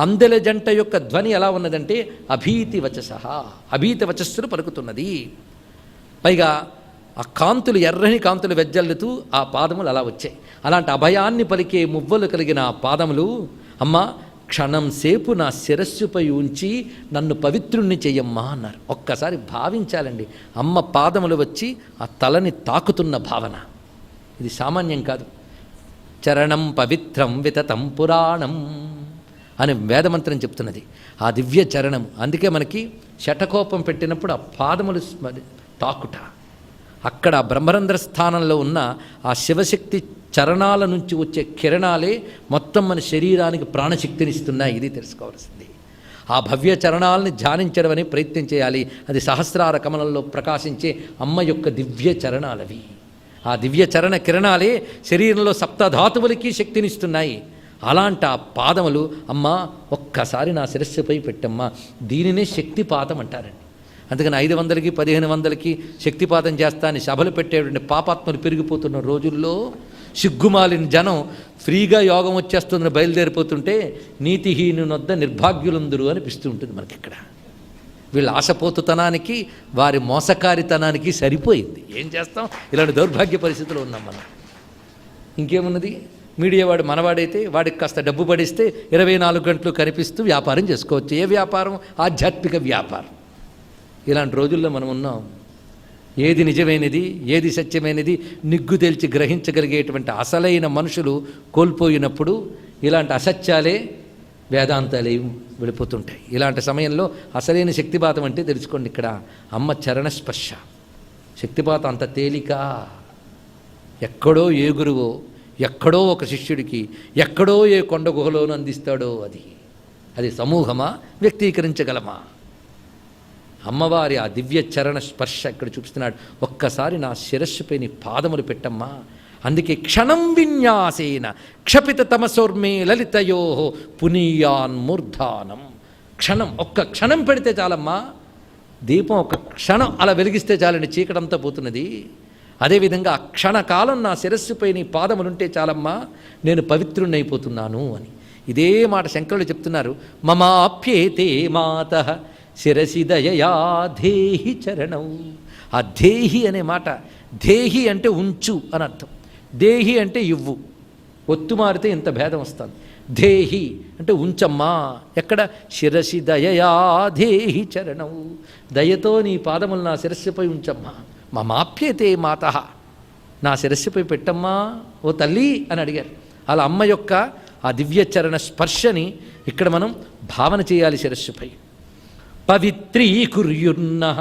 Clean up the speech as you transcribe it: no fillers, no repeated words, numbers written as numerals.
అందెల జంట యొక్క ధ్వని ఎలా ఉన్నదంటే అభీతి వచస, అభీతి వచస్సును పలుకుతున్నది. పైగా ఆ కాంతులు, ఎర్రని కాంతులు వెజ్జల్లుతూ ఆ పాదములు అలా వచ్చాయి. అలాంటి అభయాన్ని పలికే మువ్వలు కలిగిన ఆ పాదములు, అమ్మ క్షణం సేపు నా శిరస్సుపై ఉంచి నన్ను పవిత్రుణ్ణి చెయ్యమ్మా అన్నారు. ఒక్కసారి భావించాలండి, అమ్మ పాదములు వచ్చి ఆ తలని తాకుతున్న భావన. ఇది సామాన్యం కాదు. చరణం పవిత్రం వితతం పురాణం అని వేదమంత్రం చెప్తున్నది. ఆ దివ్య చరణం, అందుకే మనకి శటకోపం పెట్టినప్పుడు ఆ పాదములు తాకుట, అక్కడ బ్రహ్మరంధ్ర స్థానంలో ఉన్న ఆ శివశక్తి చరణాల నుంచి వచ్చే కిరణాలే మొత్తం మన శరీరానికి ప్రాణశక్తినిస్తున్నాయి. ఇది తెలుసుకోవాల్సింది. ఆ భవ్య చరణాలని ధ్యానించడం అనే ప్రయత్నం చేయాలి. అది సహస్రార కమలంలో ప్రకాశించే అమ్మ యొక్క దివ్య చరణాలవి. ఆ దివ్య చరణ కిరణాలే శరీరంలో సప్తధాతువులకి శక్తినిస్తున్నాయి. అలాంటి ఆ పాదములు, అమ్మ ఒక్కసారి నా శిరస్సుపై పెట్టమ్మా, దీనినే శక్తిపాతం అంటారండి. అందుకని 500కి 1500కి శక్తిపాతం చేస్తా అని సభలు పెట్టేటువంటి పాపాత్మలు పెరిగిపోతున్న రోజుల్లో సిగ్గుమాలిన జనం ఫ్రీగా యోగం వచ్చేస్తుందని బయలుదేరిపోతుంటే నీతిహీనునొద్ద నిర్భాగ్యులందరూ అనిపిస్తూ ఉంటుంది మనకి. ఇక్కడ వీళ్ళ ఆశపోతుతనానికి వారి మోసకారితనానికి సరిపోయింది. ఏం చేస్తాం, ఇలాంటి దౌర్భాగ్య పరిస్థితులు ఉన్నాం మనం. ఇంకేమున్నది, మీడియా వాడు మనవాడైతే వాడికి కాస్త డబ్బు పడిస్తే 24 గంటలు కనిపిస్తూ వ్యాపారం చేసుకోవచ్చు. ఏ వ్యాపారం? ఆధ్యాత్మిక వ్యాపారం. ఇలాంటి రోజుల్లో మనం ఉన్నాం. ఏది నిజమైనది, ఏది సత్యమైనది నిగ్గు తేల్చి గ్రహించగలిగేటువంటి అసలైన మనుషులు కోల్పోయినప్పుడు ఇలాంటి అసత్యాలే వేదాంతాలే వెళ్ళిపోతుంటాయి. ఇలాంటి సమయంలో అసలైన శక్తిపాతం అంటే తెలుసుకోండి, ఇక్కడ అమ్మ చరణస్పర్శ. శక్తిపాతం అంత తేలిక. ఎక్కడో ఏ గురువో, ఎక్కడో ఒక శిష్యుడికి, ఎక్కడో ఏ కొండ గుహలోనూ అందిస్తాడో అది సమూహమా, వ్యక్తీకరించగలమా? అమ్మవారి ఆ దివ్య చరణ స్పర్శ ఇక్కడ చూపిస్తున్నాడు. ఒక్కసారి నా శిరస్సుపై నీ పాదములు పెట్టమ్మా. అందుకే క్షణం విన్యాసేన క్షపిత తమసోర్మే లలితయో పునీయాన్ మూర్ధానం. క్షణం, ఒక్క క్షణం పెడితే చాలమ్మా. దీపం ఒక క్షణం అలా వెలిగిస్తే చాలండి, చీకటంతా పోతున్నది. అదేవిధంగా ఆ క్షణకాలం నా శిరస్సుపై నీ పాదములుంటే చాలమ్మా, నేను పవిత్రుణ్ణి అయిపోతున్నాను అని. ఇదే మాట శంకరులు చెప్తున్నారు. మమాప్యేతే మాతః శిరసి దయయా ధేహి చరణం. ఆ ధేహి అనే మాట, ధేహి అంటే ఉంచు అని అర్థం, దేహి అంటే ఇవ్వు. ఒత్తు మారితే ఇంత భేదం వస్తుంది. ధేహి అంటే ఉంచమ్మా. ఎక్కడ? శిరసి దయయా ధేహి చరణం. దయతో నీ పాదములు నా శిరస్సుపై ఉంచమ్మా. మమాప్యతే మాతః, నా శిరస్సుపై పెట్టమ్మా ఓ తల్లి అని అడిగారు. అలా అమ్మ యొక్క ఆ దివ్యచరణ స్పర్శని ఇక్కడ మనం భావన చేయాలి శిరస్సుపై. పవిత్రీకుర్యున్నః